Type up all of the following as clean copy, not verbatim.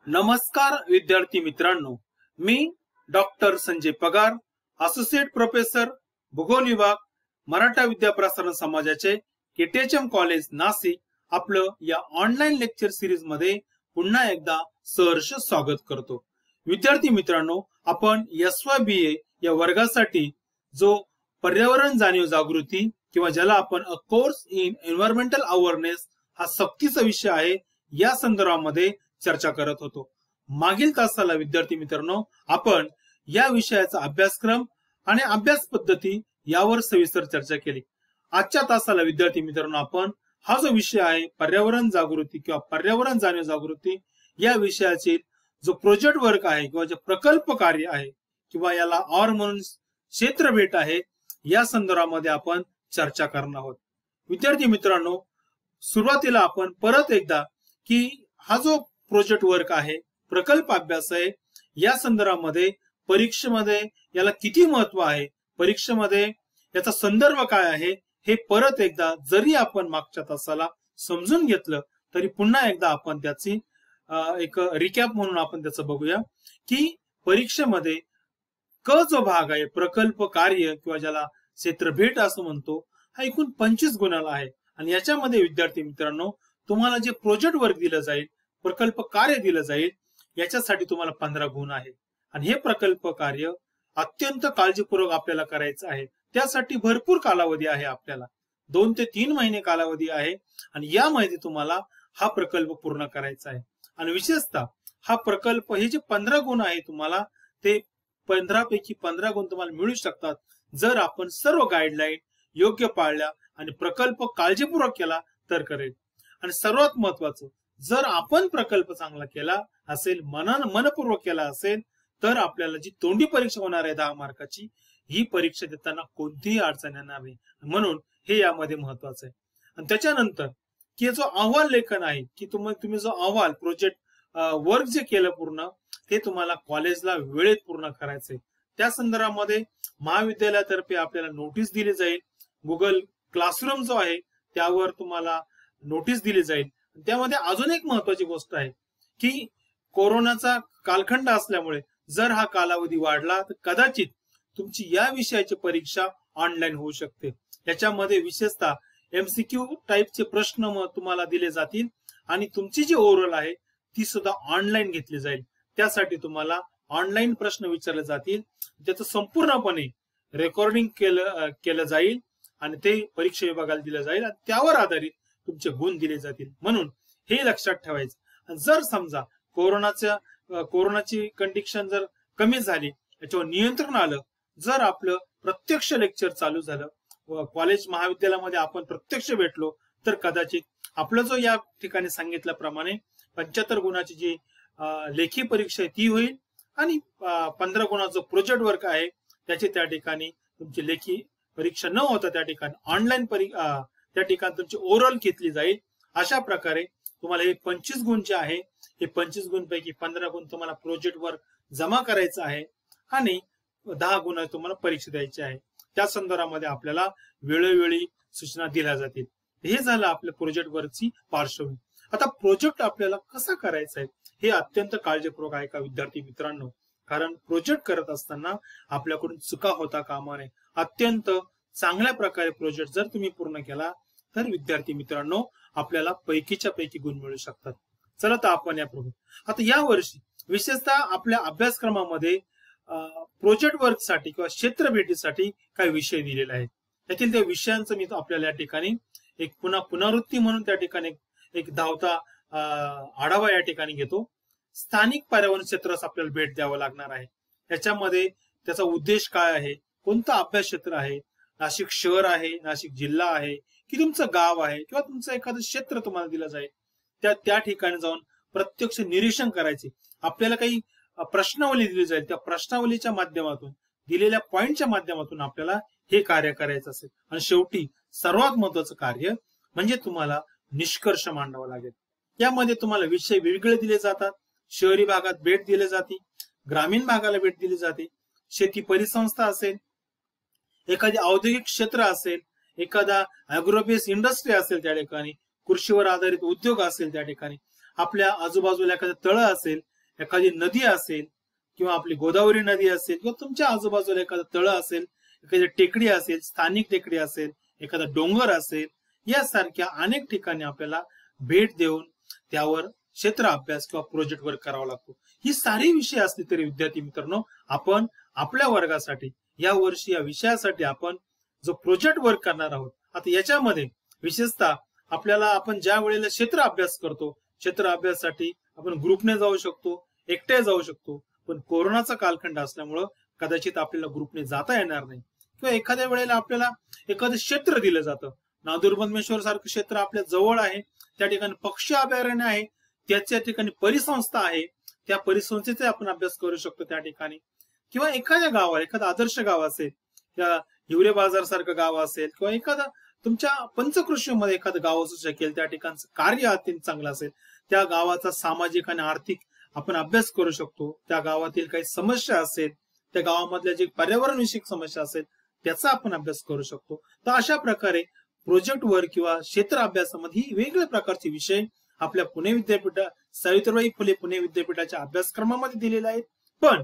नमस्कार विद्यार्थी मित्रांनो, मी डॉक्टर संजय पगार, असोसिएट प्रोफेसर भूगोल विभाग, मराठा विद्या प्रसारण समाजाचे केटीएचएम कॉलेज नाशिक आपलं या ऑनलाईन लेक्चर सिरीज मध्ये पुन्हा एकदा सहर्ष स्वागत करतो। विद्यार्थी मित्रांनो, आपण SYBA या वर्गासाठी जो पर्यावरण जाणीव जागृती किंवा ज्याला आपण a course in environmental awareness हा सक्तीचा विषय आहे, या संदर्भामध्ये चर्चा करत होतो। मागील तासाला विद्यार्थी मित्रांनो आपण या विषयाचा अभ्यासक्रम आणि अभ्यास पद्धती यावर सविस्तर चर्चा केली। आजच्या तासाला विद्यार्थी मित्रांनो आपण हा जो विषय आहे पर्यावरण जागृती किंवा पर्यावरण जाणीव जागृती या विषयाचे जो प्रोजेक्ट वर्क आहे किंवा जे प्रकल्प कार्य आहे किंवा याला और म्हणून क्षेत्र भेट आहे, या संदर्भामध्ये आपण चर्चा करणार आहोत। विद्यार्थी मित्रांनो, सुरुवातीला आपण परत एकदा की हा जो प्रोजेक्ट वर्क आहे, प्रकल्प अभ्यास आहे, या संदर्भामध्ये परीक्षेमध्ये याला किती महत्व आहे, परीक्षेमध्ये याचा संदर्भ काय आहे, हे परत एकदा जरी आपण मागच्या तासाला समजून घेतलं तरी पुन्हा एकदा आपण त्याची एक रिकॅप म्हणून आपण त्याचं बघूया की परीक्षेमध्ये क जो भाग आहे प्रकल्प कार्य किंवा ज्याला क्षेत्र भेट असं म्हणतो, हा एकूण 25 गुणाला आहे। आणि याच्यामध्ये विद्यार्थी मित्रांनो तुम्हाला जे प्रोजेक्ट वर्क दिलं जाईल, प्रकल्प कार्य दिलं जाईल, याच्यासाठी तुम्हाला 15 गुण आहे। आणि हे प्रकल्प कार्य अत्यंत काळजीपूर्वक आपल्याला करायचं आहे। त्यासाठी भरपूर कालावधी आहे, आपल्याला 2 ते 3 महिने कालावधी आहे आणि यामध्ये तुम्हाला हा प्रकल्प पूर्ण करायचा आहे। आणि विशेषतः हा प्रकल्प हे जे 15 गुण आहे तुम्हाला ते 15 पैकी 15 गुण तुम्हाला मिळू शकतात जर आपण सर्व गाईडलाईन योग्य पाळल्या आणि प्रकल्प काळजीपूर्वक केला तर करेल। आणि सर्वात महत्वाचं, जर आपण प्रकल्प चांगला केला असेल, मनपूर्वक केला असेल, तर आपल्याला जी तोंडी परीक्षा होणार आहे 10 मार्काची, ही परीक्षा देताना कोणतीही अडचण येणार नाही। म्हणून हे यामध्ये महत्वाचं आहे। आणि त्याच्यानंतर की जो अहवाल लेखन आहे की तुम्ही जो अहवाल प्रोजेक्ट वर्क जे केलं पूर्ण ते तुम्हाला कॉलेजला वेळेत पूर्ण करायचंय। त्या संदर्भामध्ये महाविद्यालयातर्फे आपल्याला नोटीस दिली जाईल, गुगल क्लासरूम जो आहे त्यावर तुम्हाला नोटीस दिली जाईल। त्यामध्ये अजून एक महत्वाची गोष्ट आहे की कोरोनाचा कालखंड असल्यामुळे जर हा कालावधी वाढला तर कदाचित तुमची या विषयाची परीक्षा ऑनलाईन होऊ शकते। याच्यामध्ये विशेषतः MCQ टाईपचे प्रश्न तुम्हाला दिले जातील आणि तुमची जी ओरल आहे ती सुद्धा ऑनलाईन घेतली जाईल। त्यासाठी तुम्हाला ऑनलाईन प्रश्न विचारले जातील, त्याचं संपूर्णपणे रेकॉर्डिंग केलं जाईल आणि ते परीक्षा विभागाला दिलं जाईल आणि त्यावर आधारित तुमचे गुण दिले जातील। म्हणून हे लक्षात ठेवायचं। जर समजा कोरोनाची कंडिशन जर कमी झाली, याच्यावर नियंत्रण आलं, जर आपलं प्रत्यक्ष लेक्चर चालू झालं, कॉलेज महाविद्यालयामध्ये आपण प्रत्यक्ष भेटलो, तर कदाचित आपलं जो या ठिकाणी सांगितल्याप्रमाणे 75 गुणाची जी लेखी परीक्षा ती होईल आणि 15 गुणाचा प्रोजेक्ट वर्क आहे त्याची त्या ठिकाणी तुमची लेखी परीक्षा न होता त्या ठिकाणी ऑनलाईन त्या ठिकाणी तुमची ओरल घेतली जाईल। अशा प्रकारे तुम्हाला हे 25 गुण जे आहे, हे 25 गुण पैकी 15 गुण तुम्हाला प्रोजेक्ट वर्क जमा करायचं आहे आणि 10 गुण तुम्हाला परीक्षा द्यायची आहे। त्या संदर्भामध्ये आपल्याला वेळोवेळी सूचना दिल्या जातील। हे झालं आपल्या प्रोजेक्ट वर्कची पार्श्वभूमी। आता प्रोजेक्ट आपल्याला कसा करायचा आहे हे अत्यंत काळजीपूर्वक आहे का विद्यार्थी मित्रांनो, कारण प्रोजेक्ट करत असताना आपल्याकडून चुका होता कामा नये। अत्यंत चांगल्या प्रकारे प्रोजेक्ट जर तुम्ही पूर्ण केला तर विद्यार्थी मित्रांनो आपल्याला पैकीच्या पैकी गुण मिळू शकतात। चला तर आपण या आता या वर्षी विशेषतः आपल्या अभ्यासक्रमामध्ये प्रोजेक्ट वर्क साठी किंवा क्षेत्र भेटीसाठी काही विषय दिलेले आहेत। त्यातील त्या विषयांचं मी आपल्याला या ठिकाणी एक पुनरावृत्ती म्हणून त्या ठिकाणी एक धावता आढावा या ठिकाणी घेतो। स्थानिक पर्यावरण क्षेत्रास आपल्याला भेट द्यावं लागणार आहे। त्याच्यामध्ये त्याचा उद्देश काय आहे, कोणतं अभ्यास क्षेत्र आहे, नाशिक शहर आहे, नाशिक जिल्हा आहे की तुमचं गाव आहे किंवा तुमचं एखादं क्षेत्र तुम्हाला दिलं जाईल, त्या ठिकाणी जाऊन प्रत्यक्ष निरीक्षण करायचे। आपल्याला काही प्रश्नावली दिली जाईल, त्या प्रश्नावलीच्या माध्यमातून दिलेल्या पॉइंटच्या माध्यमातून आपल्याला हे कार्य करायचं असेल। आणि शेवटी सर्वात महत्वाचं कार्य म्हणजे तुम्हाला निष्कर्ष मांडावा लागेल। यामध्ये तुम्हाला विषय वेगवेगळे दिले जातात। शहरी भागात भेट दिली जाते, ग्रामीण भागाला भेट दिली जाते, शेती परिसंस्था असेल, एखादी औद्योगिक क्षेत्र असेल, एखादा अॅग्रोबेस इंडस्ट्री असेल, त्या ठिकाणी कृषीवर आधारित उद्योग असेल, त्या ठिकाणी आपल्या आजूबाजूला एखादं तळ असेल एखादी नदी असेल किंवा आपली गोदावरी नदी असेल किंवा तुमच्या आजूबाजूला एखादं तळं असेल, एखादी टेकडी असेल, स्थानिक टेकडी असेल, एखादा डोंगर असेल, यासारख्या अनेक ठिकाणी आपल्याला भेट देऊन त्यावर क्षेत्र अभ्यास किंवा प्रोजेक्ट वर्क करावा लागतो. ही सारी विषय असली तरी विद्यार्थी मित्रांनो, आपण आपल्या वर्गासाठी या वर्षी या विषयासाठी आपण जो प्रोजेक्ट वर्क करणार आहोत, आता याच्यामध्ये विशेषतः आपल्याला आपण ज्या वेळेला क्षेत्र अभ्यास करतो, क्षेत्र अभ्यासासाठी आपण ग्रुपने जाऊ शकतो, एकटे जाऊ शकतो. पण कोरोनाचा कालखंड असल्यामुळं कदाचित आपल्याला ग्रुपने जाता येणार नाही किंवा एखाद्या वेळेला आपल्याला एखादं क्षेत्र दिलं जातं. नांदूर सारखं क्षेत्र आपल्या जवळ आहे, त्या ठिकाणी पक्षी अभयारण्य आहे, त्याच्या ठिकाणी परिसंस्था आहे, त्या परिसंस्थेचा आपण अभ्यास करू शकतो त्या ठिकाणी. किंवा एखाद्या गावाला एखादं आदर्श गाव असेल, त्या हिवरे बाजार सारखं गाव असेल किंवा एखादा तुमच्या पंचकृषीमध्ये एखादं गाव असू शकेल, त्या ठिकाणचं कार्य अत्यंत चांगलं असेल, त्या गावाचा सामाजिक आणि आर्थिक आपण अभ्यास करू शकतो. त्या गावातील काही समस्या असेल, त्या गावामधल्या जे पर्यावरण विषयक समस्या असेल त्याचा आपण अभ्यास करू शकतो. तर अशा प्रकारे प्रोजेक्ट वर्क किंवा क्षेत्र अभ्यासामध्ये ही वेगवेगळ्या प्रकारचे विषय आपल्या पुणे विद्यापीठा सावित्रीबाई फुले पुणे विद्यापीठाच्या अभ्यासक्रमामध्ये दिलेले आहेत. पण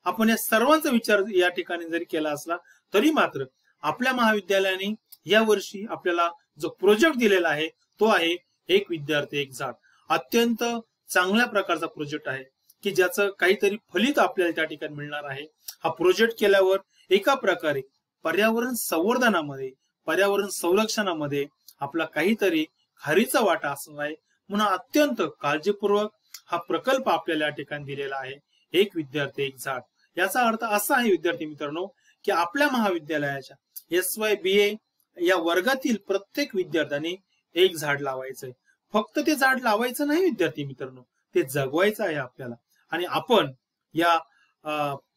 आपण या सर्वांचा विचार या ठिकाणी जरी केला असला तरी मात्र आपल्या महाविद्यालयाने या वर्षी आपल्याला जो प्रोजेक्ट दिलेला आहे तो आहे एक विद्यार्थी एक झाड. अत्यंत चांगल्या प्रकारचा प्रोजेक्ट आहे की ज्याचं काहीतरी फलित आपल्याला त्या ठिकाणी मिळणार आहे. हा प्रोजेक्ट केल्यावर एका प्रकारे पर्यावरण संवर्धनामध्ये, पर्यावरण संरक्षणामध्ये आपला काहीतरी खारीचा वाटा असणार आहे. म्हणून अत्यंत काळजीपूर्वक हा प्रकल्प आपल्याला या ठिकाणी दिलेला आहे, एक विद्यार्थी एक झाड. याचा अर्थ असा आहे विद्यार्थी मित्रांनो की आपल्या महाविद्यालयाच्या SYBA या वर्गातील प्रत्येक विद्यार्थ्याने एक झाड लावायचंय. फक्त ते झाड लावायचं नाही विद्यार्थी मित्रांनो, ते जगवायचं आहे आपल्याला. आणि आपण या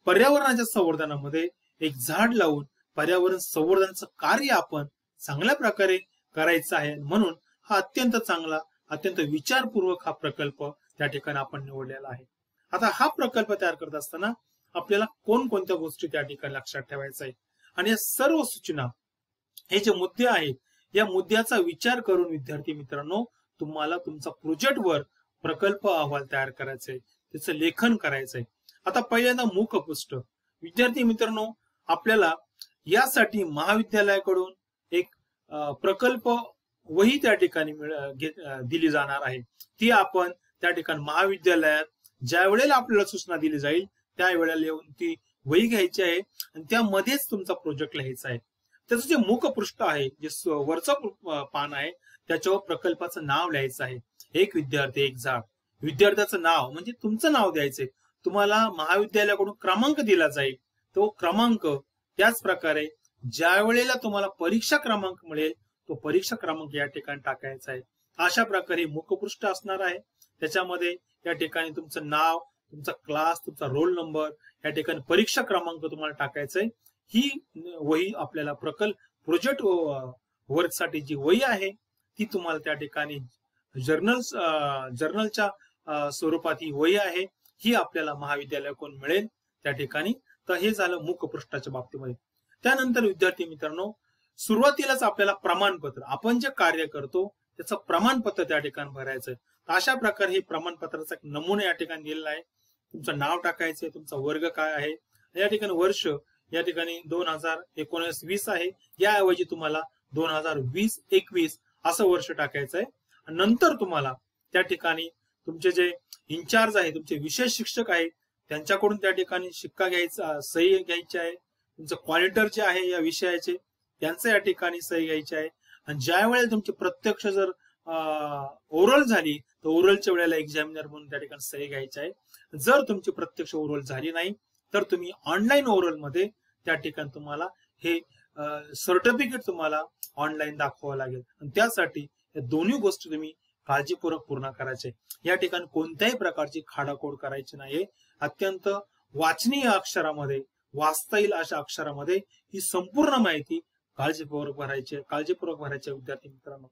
पर्यावरणाच्या संवर्धनामध्ये एक झाड लावून पर्यावरण संवर्धनाचं कार्य आपण चांगल्या प्रकारे करायचं आहे. म्हणून हा अत्यंत चांगला, अत्यंत विचारपूर्वक हा प्रकल्प त्या ठिकाणी आपण निवडलेला आहे. आता हा प्रकल्प तयार करत असताना आपल्याला कोणकोणत्या गोष्टी त्या ठिकाणी लक्षात ठेवायचं आहे आणि या सर्व सूचना, हे जे मुद्दे आहेत, या मुद्द्याचा विचार करून विद्यार्थी मित्रांनो तुम्हाला तुमचा प्रोजेक्ट वर प्रकल्प अहवाल तयार करायचा आहे, त्याचं लेखन करायचंय. आता पहिल्यांदा मुखपृष्ठ. विद्यार्थी मित्रांनो आपल्याला यासाठी महाविद्यालयाकडून एक प्रकल्प वही त्या ठिकाणी दिली जाणार आहे. ती आपण त्या ठिकाणी महाविद्यालयात ज्या वेळेला आपल्याला सूचना दिली जाईल त्या वेळेला येऊन ती वही घ्यायची आहे आणि त्यामध्येच तुमचा प्रोजेक्ट लिहायचा आहे. त्याचं जे मुखपृष्ठ आहे, जे वरचं पान आहे, त्याच्यावर प्रकल्पाचं नाव लिहायचं आहे. एक विद्यार्थी एक झाड. विद्यार्थ्याचं नाव म्हणजे तुमचं नाव द्यायचंय. तुम्हाला महाविद्यालयाकडून क्रमांक दिला जाईल, तो क्रमांक त्याच प्रकारे ज्या वेळेला तुम्हाला परीक्षा क्रमांक मिळेल तो परीक्षा क्रमांक या ठिकाणी टाकायचा आहे. अशा प्रकारे मुखपृष्ठ असणार आहे. त्याच्यामध्ये या ठिकाणी तुमचं नाव, तुमचा क्लास, तुमचा रोल नंबर, या ठिकाणी परीक्षा क्रमांक तुम्हाला टाकायचा आहे. ही वही आपल्याला प्रोजेक्ट वर्क साठी जी वही आहे ती तुम्हाला त्या ठिकाणी जर्नलच्या स्वरूपात ही वही आहे, ही आपल्याला महाविद्यालयाकडून मिळेल त्या ठिकाणी. तर हे झालं मुखपृष्ठाच्या बाबतीमध्ये. त्यानंतर विद्यार्थी मित्रांनो सुरुवातीलाच आपल्याला प्रमाणपत्र, आपण जे कार्य करतो त्याचं प्रमाणपत्र त्या ठिकाणी भरायचंय. अशा प्रकारे हे प्रमाणपत्राचा एक नमुना या ठिकाणी दिलेला आहे. तुमचं नाव टाकायचंय, तुमचा वर्ग काय आहे, या ठिकाणी वर्ष या ठिकाणी 2019-20 आहे, याऐवजी तुम्हाला 2020-21 असं वर्ष टाकायचं आहे. नंतर तुम्हाला त्या ठिकाणी तुमचे जे इन्चार्ज आहे, तुमचे विषय शिक्षक आहेत, त्यांच्याकडून त्या ठिकाणी शिक्का घ्यायचा, सही घ्यायची आहे. तुमचं क्वालिटर जे आहे या विषयाचे त्यांचं या ठिकाणी सही घ्यायची आहे. आणि ज्या वेळेला तुमची प्रत्यक्ष जर ओरल झाली तर ओरलच्या वेळेला एक्झामिनर म्हणून त्या ठिकाणी सही घ्यायची आहे. जर तुमची प्रत्यक्ष ओरल झाली नाही तर तुम्ही ऑनलाईन ओरल मध्ये त्या ठिकाणी तुम्हाला हे सर्टिफिकेट तुम्हाला ऑनलाईन दाखवावं लागेल. आणि त्यासाठी या दोन्ही गोष्टी तुम्ही काळजीपूर्वक पूर्ण करायचे. या ठिकाणी कोणत्याही प्रकारची खाडाखोड करायची नाही. अत्यंत वाचनीय अक्षरामध्ये, वाचता येईल अशा अक्षरामध्ये ही संपूर्ण माहिती काळजीपूर्वक भरायची विद्यार्थी मित्रांनो.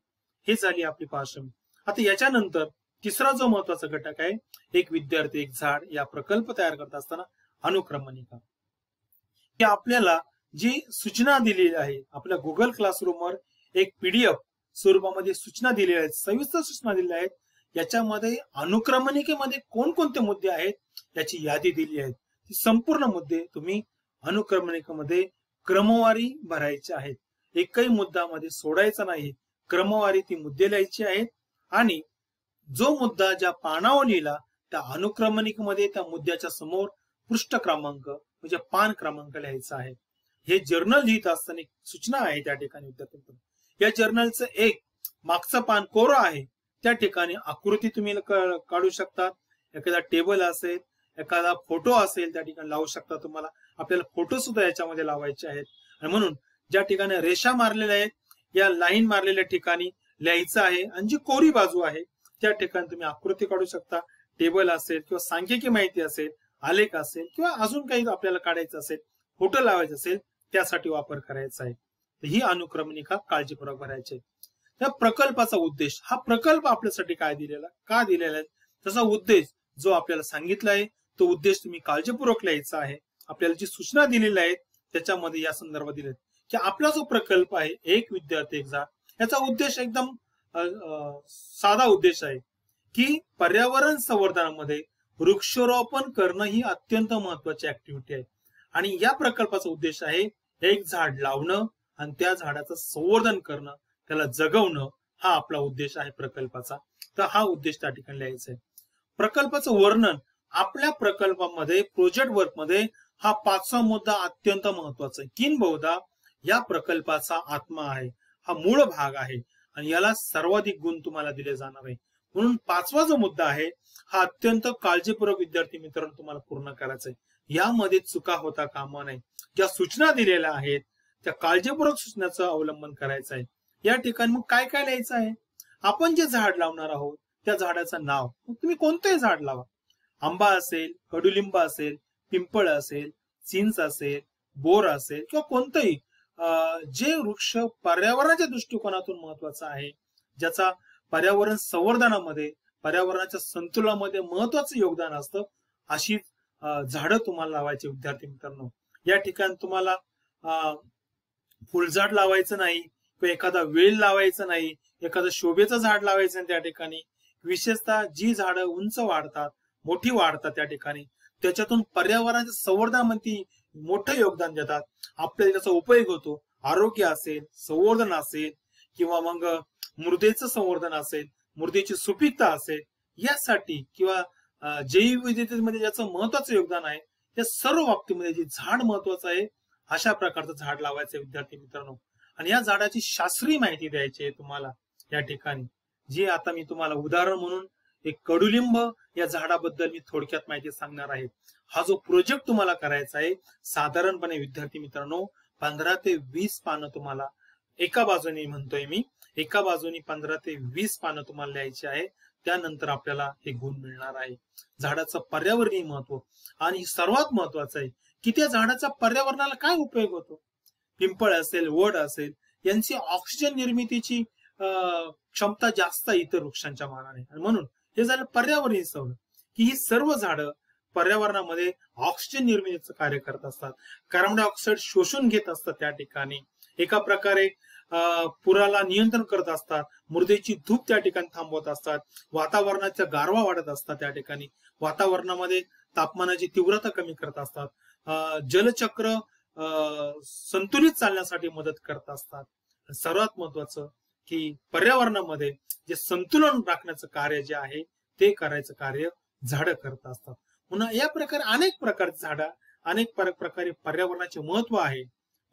हे झाली आपली पार्श्वभूमी. आता याच्यानंतर तिसरा जो महत्वाचा घटक आहे, एक विद्यार्थी एक झाड या प्रकल्प तयार करत असताना अनुक्रमणिका. की आपल्याला जी सूचना दिलेली आहे, आपल्या गुगल क्लासरूमवर एक PDF स्वरूपामध्ये सूचना दिलेल्या आहेत, सविस्तर सूचना दिलेल्या आहेत. याच्यामध्ये अनुक्रमणिकेमध्ये कोणकोणते मुद्दे आहेत याची यादी दिली आहे. ती संपूर्ण मुद्दे तुम्ही अनुक्रमणिकेमध्ये क्रमवारी भरायचे आहेत. एकही मुद्द्यामध्ये सोडायचा नाही, क्रमवारी ती मुद्दे लिहायची आहेत आणि जो मुद्दा ज्या पानावर लिहिला त्या अनुक्रमणिकेमध्ये त्या मुद्द्याच्या समोर पृष्ठ क्रमांक म्हणजे पान क्रमांक लिहायचा आहे. हे जर्नल लिहित असताना एक सूचना आहे त्या ठिकाणी विद्यार्थ्यांना. या जर्नलचं एक मागचं पान कोरं आहे, त्या ठिकाणी आकृती तुम्ही काढू शकता. एखादा टेबल असेल, एखादा फोटो असेल त्या ठिकाणी लावू शकता. तुम्हाला आपल्याला फोटो सुद्धा याच्यामध्ये लावायचे आहेत आणि म्हणून ज्या ठिकाणी रेषा मारलेल्या आहेत या लाईन मारलेल्या ठिकाणी लिहायचं आहे आणि जी कोरी बाजू आहे त्या ठिकाणी तुम्ही आकृती काढू शकता. टेबल असेल किंवा सांख्यिकी माहिती असेल, आलेख असेल किंवा अजून काही आपल्याला काढायचं असेल, फोटो लावायचं असेल त्यासाठी वापर करायचा आहे. ही अनुक्रमणिका काळजीपूर्वक भरायची. त्या प्रकल्पाचा उद्देश, हा प्रकल्प आपल्यासाठी काय दिलेला, का दिलेला आहे, त्याचा उद्देश जो आपल्याला सांगितला आहे तो उद्देश तुम्ही काळजीपूर्वक लिहायचा आहे. आपल्याला जी सूचना दिलेल्या आहेत त्याच्यामध्ये या संदर्भात दिले की आपला जो प्रकल्प आहे एक विद्यार्थी एक झाड, याचा उद्देश एकदम साधा उद्देश आहे की पर्यावरण संवर्धनामध्ये वृक्षारोपण करणं ही अत्यंत महत्वाची ऍक्टिव्हिटी आहे आणि या प्रकल्पाचा उद्देश आहे एक झाड लावणं आणि त्या झाडाचं संवर्धन करणं, त्याला जगवणं, हा आपला उद्देश आहे प्रकल्पाचा. तर हा उद्देश त्या ठिकाणी लिहायचा आहे. प्रकल्पाचं वर्णन, आपल्या प्रकल्पामध्ये प्रोजेक्ट वर्क मध्ये हा 5वा मुद्दा अत्यंत महत्वाचा आहे. किंबहुदा या प्रकल्पाचा आत्मा आहे, हा मूळ भाग आहे आणि याला सर्वाधिक गुण तुम्हाला दिले जाणार आहे. म्हणून 5वा जो मुद्दा आहे हा अत्यंत काळजीपूर्वक विद्यार्थी मित्रांनो तुम्हाला पूर्ण करायचा आहे. यामध्ये चुका होता कामा नये. ज्या सूचना दिलेल्या आहेत त्या काळजीपूर्वक सूचनाचं अवलंबन करायचं आहे. या ठिकाणी मग काय काय लिहायचं आहे, आपण जे झाड लावणार आहोत त्या झाडाचं नाव, मग तुम्ही कोणतंही झाड लावा, आंबा असेल, कडुलिंब असेल, पिंपळ असेल, चिंच असेल, बोर असेल किंवा कोणतंही जे वृक्ष पर्यावरणाच्या दृष्टिकोनातून महत्वाचा आहे, ज्याचा पर्यावरण संवर्धनामध्ये पर्यावरणाच्या संतुलनामध्ये महत्वाचं योगदान असतं, अशी झाडं तुम्हाला लावायचे विद्यार्थी मित्रांनो. या ठिकाणी तुम्हाला फुलझाड लावायचं नाही किंवा एखादा वेल लावायचं नाही, एखादं शोभेचं झाड लावायचं नाही. त्या ठिकाणी विशेषतः जी झाडं उंच वाढतात, मोठी वाढतात त्या ठिकाणी त्याच्यातून पर्यावरणाच्या संवर्धनामध्ये मोठं योगदान देतात, आपल्याला त्याचा उपयोग होतो. आरोग्य असेल, संवर्धन असेल किंवा मग मृदेचं संवर्धन असेल, मृदेची सुपीकता असेल, यासाठी किंवा जैवविविधतेमध्ये ज्याचं महत्वाचं योगदान आहे त्या सर्व बाबतीमध्ये जे झाड महत्वाचं आहे अशा प्रकारचं झाड लावायचं विद्यार्थी मित्रांनो. आणि या झाडाची शास्त्रीय माहिती द्यायची आहे तुम्हाला या ठिकाणी, जी आता मी तुम्हाला उदाहरण म्हणून एक कडुलिंब या झाडाबद्दल मी थोडक्यात माहिती सांगणार आहे. हा जो प्रोजेक्ट तुम्हाला करायचा आहे साधारणपणे विद्यार्थी मित्रांनो 15 ते 20 पानं तुम्हाला एका बाजूने म्हणतोय मी, एका बाजूने 15 ते 20 पानं तुम्हाला लिहायची आहे. त्यानंतर आपल्याला हे गुण मिळणार आहे. झाडाचं पर्यावरणीय महत्व आणि सर्वात महत्वाचं आहे की त्या झाडाचा पर्यावरणाला काय उपयोग होतो. पिंपळ असेल, वड असेल, यांची ऑक्सिजन निर्मितीची क्षमता जास्त आहे इतर वृक्षांच्या मानाने. आणि म्हणून हे झालं पर्यावरणीय संवर्धन की ही सर्व झाडं पर्यावरणामध्ये ऑक्सिजन निर्मितीचं कार्य करत असतात, कार्बन डायऑक्साईड शोषून घेत असतात, त्या ठिकाणी एका प्रकारे पुराला नियंत्रण करत असतात, मृदेची धूप त्या ठिकाणी थांबवत असतात, वातावरणाचा गारवा वाढत असतात, त्या ठिकाणी वातावरणामध्ये तापमानाची तीव्रता कमी करत असतात, जलचक्र संतुलित चालण्यासाठी मदत करत असतात. सर्वात महत्वाचं की पर्यावरणामध्ये जे संतुलन राखण्याचं कार्य जे आहे ते करायचं कार्य झाडं करत असतात. म्हणून या प्रकारे अनेक प्रकारची झाडं, अनेक प्रकारे पर्यावरणाचे महत्व आहे.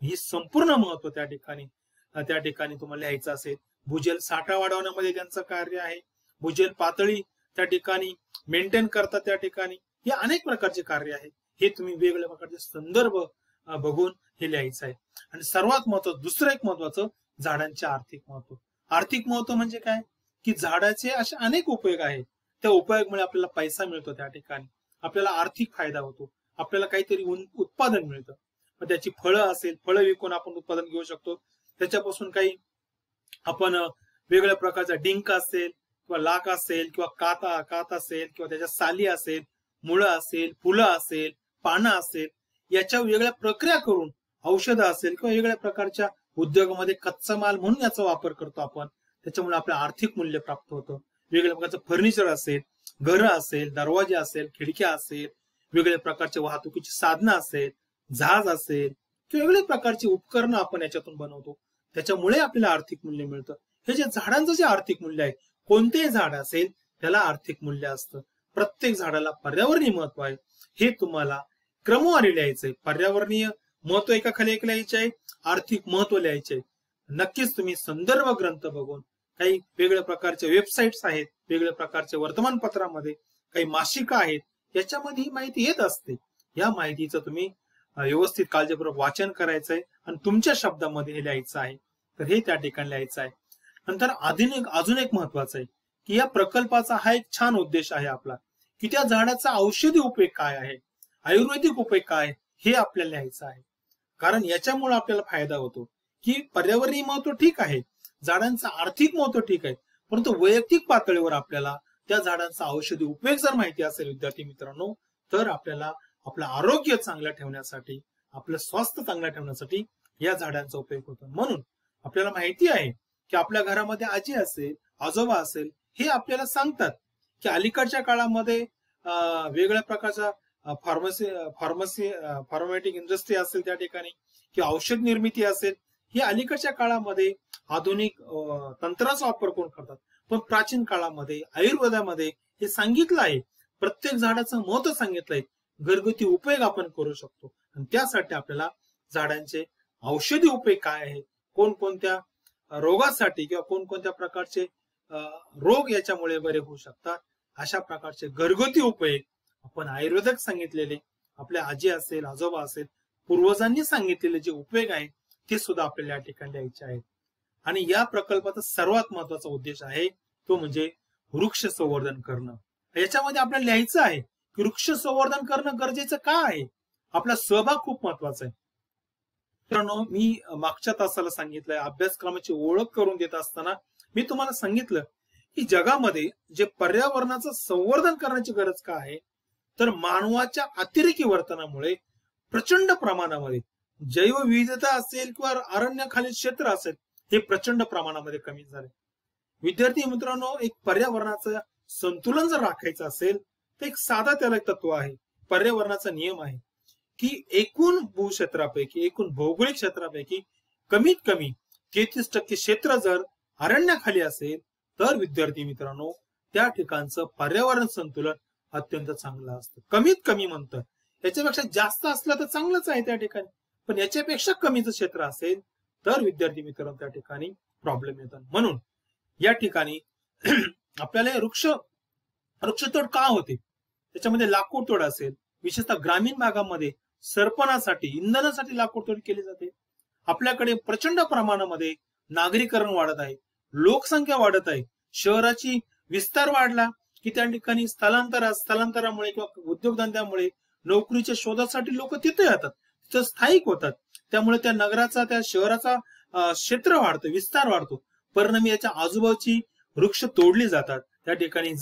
ही संपूर्ण महत्व त्या ठिकाणी तुम्हाला लिहायचं असेल. भूजल साठा वाढवण्यामध्ये त्यांचं कार्य आहे, भूजल पातळी त्या ठिकाणी मेंटेन करतात, त्या ठिकाणी हे अनेक प्रकारचे कार्य आहे. हे तुम्ही वेगवेगळ्या प्रकारचे संदर्भ बघून हे लिहायचं आहे. आणि सर्वात महत्वाचं दुसरं एक महत्वाचं झाडांचे आर्थिक महत्व. आर्थिक महत्व म्हणजे काय की झाडाचे असे अनेक उपयोग आहेत, त्या उपयोगामुळे आपल्याला पैसा मिळतो, त्या ठिकाणी आपल्याला आर्थिक फायदा होतो, आपल्याला काहीतरी उत्पादन मिळतं. मग त्याची फळं असेल, फळं विकून आपण उत्पादन घेऊ शकतो. त्याच्यापासून काही आपण वेगवेगळ्या प्रकारचा डिंक असेल किंवा लाख असेल किंवा कात असेल किंवा त्याच्या साली असेल, मुळं असेल, फुलं असेल, पानं असेल, याच्या वेगळ्या प्रक्रिया करून औषधं असेल किंवा वेगवेगळ्या प्रकारच्या उद्योगामध्ये कच्चा माल म्हणून याचा वापर करतो आपण. त्याच्यामुळे आपल्याला आर्थिक मूल्य प्राप्त होतं. वेगवेगळ्या प्रकारचं फर्निचर असेल, घरं असेल, दरवाजे असेल, खिडक्या असेल, वेगवेगळ्या प्रकारचे वाहतुकीची साधनं असेल, जहाज असेल किंवा वेगवेगळ्या प्रकारची उपकरणं आपण याच्यातून बनवतो, त्याच्यामुळे आपल्याला आर्थिक मूल्य मिळतं. हे जे झाडांचं जे आर्थिक मूल्य आहे, कोणतेही झाड असेल त्याला आर्थिक मूल्य असतं. प्रत्येक झाडाला पर्यावरणीय महत्व आहे, हे तुम्हाला क्रमवारी लिहायचंय. पर्यावरणीय महत्व एका खाली एक लिहायचे आहे, आर्थिक महत्व लिहायचे आहे. नक्कीच तुम्ही संदर्भ ग्रंथ बघून, काही वेगवेगळ्या प्रकारचे वेबसाईट्स आहेत, वेगवेगळ्या प्रकारच्या वर्तमानपत्रामध्ये काही मासिका आहेत, याच्यामध्ये ही माहिती येत असते. या माहितीचं तुम्ही व्यवस्थित काळजीपूर्वक वाचन करायचंय आणि तुमच्या शब्दामध्ये हे लिहायचं आहे. तर हे त्या ठिकाणी लिहायचं आहे. नंतर अजून एक महत्वाचं आहे की या प्रकल्पाचा हा एक छान उद्देश आहे आपला, की त्या झाडाचा औषधी उपयोग काय आहे, आयुर्वेदिक उपयोग काय, हे आपल्याला लिहायचं आहे. कारण याच्यामुळे आपल्याला फायदा होतो की पर्यावरणीय महत्व ठीक आहे, झाडांचं आर्थिक महत्व ठीक आहे, परंतु वैयक्तिक पातळीवर आपल्याला त्या झाडांचा औषधी उपयोग जर माहिती असेल विद्यार्थी मित्रांनो, तर आपल्याला आपलं आरोग्य चांगलं ठेवण्यासाठी, आपलं स्वास्थ्य चांगलं ठेवण्यासाठी या झाडांचा उपयोग होतो. म्हणून आपल्याला माहिती आहे की आपल्या घरामध्ये आजी असेल, आजोबा असेल, हे आपल्याला सांगतात की अलीकडच्या काळामध्ये वेगवेगळ्या प्रकारच्या फार्मास्युटिकल इंडस्ट्री असेल त्या ठिकाणी किंवा औषध निर्मिती असेल, हे अलीकडच्या काळामध्ये आधुनिक तंत्राचा वापर करून करतात. पण प्राचीन काळामध्ये आयुर्वेदामध्ये हे सांगितलं आहे, प्रत्येक झाडाचं महत्व सांगितलंय, घरगुती उपयोग आपण करू शकतो. आणि त्यासाठी आपल्याला झाडांचे औषधी उपयोग काय आहे, कोणकोणत्या रोगासाठी किंवा कोणकोणत्या प्रकारचे रोग याच्यामुळे बरे होऊ शकतात, अशा प्रकारचे घरगुती उपयोग आपण आयुर्वेदात सांगितलेले, आपल्या आजी असेल, आजोबा असेल, पूर्वजांनी सांगितलेले जे उपयोग आहे ते सुद्धा आपल्याला या ठिकाणी लिहायचे आहेत. आणि या प्रकल्पाचा सर्वात महत्वाचा उद्देश आहे तो म्हणजे वृक्ष संवर्धन करणं. याच्यामध्ये आपल्याला लिहायचं आहे की वृक्ष संवर्धन करणं गरजेचं का आहे, आपला सहभाग खूप महत्वाचा आहे. मित्रांनो, मी मागच्या तासाला सांगितलंय, अभ्यासक्रमाची ओळख करून देत असताना मी तुम्हाला सांगितलं की जगामध्ये जे पर्यावरणाचं संवर्धन करण्याची गरज का आहे, तर मानवाच्या अतिरेकी वर्तनामुळे प्रचंड प्रमाणामध्ये जैवविविधता असेल किंवा अरण्याखालील क्षेत्र असेल, हे प्रचंड प्रमाणामध्ये कमी झाले. विद्यार्थी मित्रांनो, एक पर्यावरणाचं संतुलन जर राखायचं असेल तर एक साधा त्याला एक तत्व आहे, पर्यावरणाचा नियम आहे की एकूण भूक्षेत्रापैकी, एकूण भौगोलिक क्षेत्रापैकी कमीत कमी 33% क्षेत्र जर अरण्याखाली असेल तर विद्यार्थी मित्रांनो त्या ठिकाणचं पर्यावरण संतुलन अत्यंत चांगलं असतं. कमीत कमी म्हणतं, याच्यापेक्षा जास्त असलं तर चांगलंच आहे त्या ठिकाणी, पण याच्यापेक्षा कमीच क्षेत्र असेल तर विद्यार्थी मित्रांनो त्या ठिकाणी प्रॉब्लेम येतात. म्हणून या ठिकाणी आपल्याला वृक्षतोड का होते, त्याच्यामध्ये लाकूड तोड असेल, विशेषतः ग्रामीण भागामध्ये सरपणासाठी, इंधनासाठी लाकूड तोड केली जाते. आपल्याकडे प्रचंड प्रमाणामध्ये नागरीकरण वाढत आहे, लोकसंख्या वाढत आहे, शहराची विस्तार वाढला की त्या ठिकाणी स्थलांतरामुळे किंवा उद्योगधंद्यामुळे नोकरीच्या शोधासाठी लोक तिथे येतात, तिथे स्थायिक होतात. त्यामुळे त्या नगराचा, त्या शहराचा क्षेत्र वाढतं, विस्तार वाढतो. परिणामी याच्या आजूबाजूची वृक्ष तोडली जातात, त्या ठिकाणी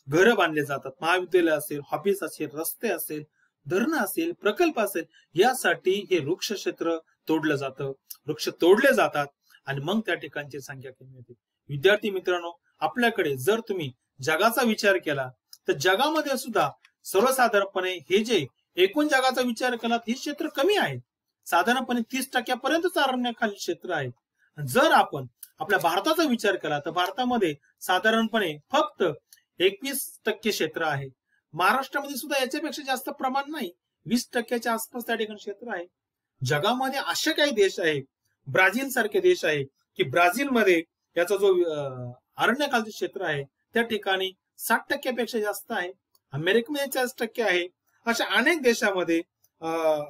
घरं बांधले जातात, महाविद्यालय असेल, ऑफिस असेल, रस्ते असेल, धरणं असेल, प्रकल्प असेल, यासाठी हे वृक्ष क्षेत्र तोडलं जातं, वृक्ष तोडले जातात आणि मग त्या ठिकाणची संख्या कमी होते. विद्यार्थी मित्रांनो, आपल्याकडे जर तुम्ही जगाचा विचार केला तर जगामध्ये सुद्धा सर्वसाधारणपणे हे जे एकूण जगाचा विचार केला हे क्षेत्र कमी आहे, साधारणपणे 30% अरण्याखाली क्षेत्र आहे. जर आपण आपल्या भारताचा विचार केला तर भारतामध्ये साधारणपणे फक्त 21% क्षेत्र आहे. महाराष्ट्रामध्ये सुद्धा याच्यापेक्षा जास्त प्रमाण नाही, 20% आसपास त्या ठिकाणी क्षेत्र आहे. जगामध्ये असे काही देश आहे, ब्राझील सारखे देश आहे की ब्राझीलमध्ये याचा जो अरण्याखालचे क्षेत्र आहे त्या ठिकाणी 60% जास्त आहे. अमेरिकेमध्ये 40% आहे. अशा अनेक देशामध्ये,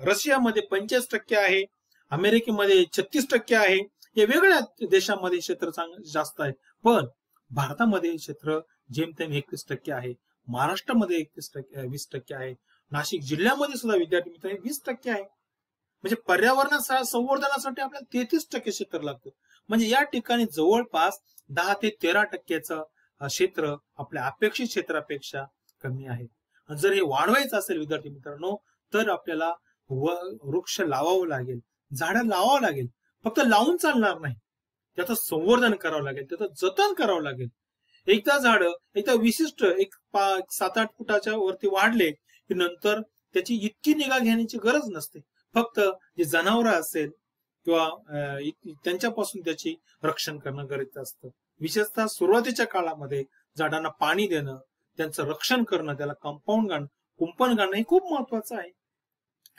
रशियामध्ये 45% आहे, अमेरिकेमध्ये 36% आहे. या वेगळ्या देशांमध्ये क्षेत्र जास्त आहे. पण भारतामध्ये क्षेत्र जेमतेम 21% आहे. महाराष्ट्रामध्ये 20% आहे. नाशिक जिल्ह्यामध्ये सुद्धा विद्यार्थी मित्र 20% आहे. म्हणजे पर्यावरणाच्या संवर्धनासाठी आपल्याला 33% क्षेत्र लागतं. म्हणजे या ठिकाणी जवळपास 10 ते 13% क्षेत्र आपल्या अपेक्षित क्षेत्रापेक्षा कमी आहे. आणि जर हे वाढवायचं असेल विद्यार्थी मित्रांनो तर आपल्याला वृक्ष लावावं लागेल, झाडं लावावं लागेल. फक्त लावून चालणार नाही, त्याचं संवर्धन करावं लागेल, त्याचं जतन करावं लागेल. एकदा झाड विशिष्ट 7-8 फुटाच्या वरती वाढले की नंतर त्याची इतकी निगा घेण्याची गरज नसते. फक्त जे जनावर असेल किंवा त्यांच्यापासून त्याची रक्षण करणं गरजेचं असतं. विशेषतः सुरुवातीच्या काळामध्ये झाडांना पाणी देणं, त्यांचं रक्षण करणं, त्याला कुंपण घालणं हे खूप महत्वाचं आहे.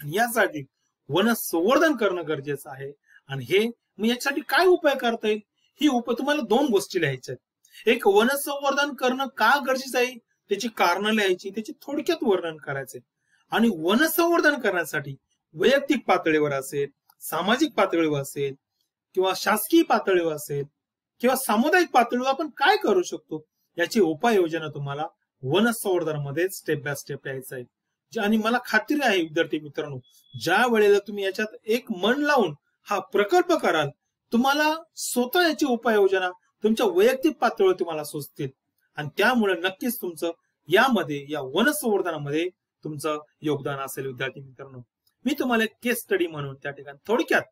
आणि यासाठी वन संवर्धन करणं गरजेचं आहे. आणि हे मग याच्यासाठी काय उपाय करता येईल, ही उपाय तुम्हाला 2 गोष्टी लिहायच्या आहेत. एक, वन संवर्धन करणं का गरजेचं आहे त्याची कारणं लिहायची, त्याची थोडक्यात वर्णन करायचंय. आणि वन संवर्धन करण्यासाठी वैयक्तिक पातळीवर असेल, सामाजिक पातळीवर असेल किंवा शासकीय पातळीवर असेल किंवा सामुदायिक पातळीवर आपण काय करू शकतो याची उपाययोजना तुम्हाला वन संवर्धनामध्ये स्टेप बाय स्टेप यायचं आहे. आणि मला खात्री आहे विद्यार्थी मित्रांनो, ज्या वेळेला तुम्ही याच्यात एक मन लावून हा प्रकल्प कराल, तुम्हाला स्वतः याची उपाययोजना तुमच्या वैयक्तिक पातळीवर तुम्हाला सुचतील. आणि त्यामुळे नक्कीच तुमचं यामध्ये, या वन संवर्धनामध्ये तुमचं योगदान असेल. विद्यार्थी मित्रांनो, मी तुम्हाला एक केस स्टडी म्हणून त्या ठिकाणी थोडक्यात,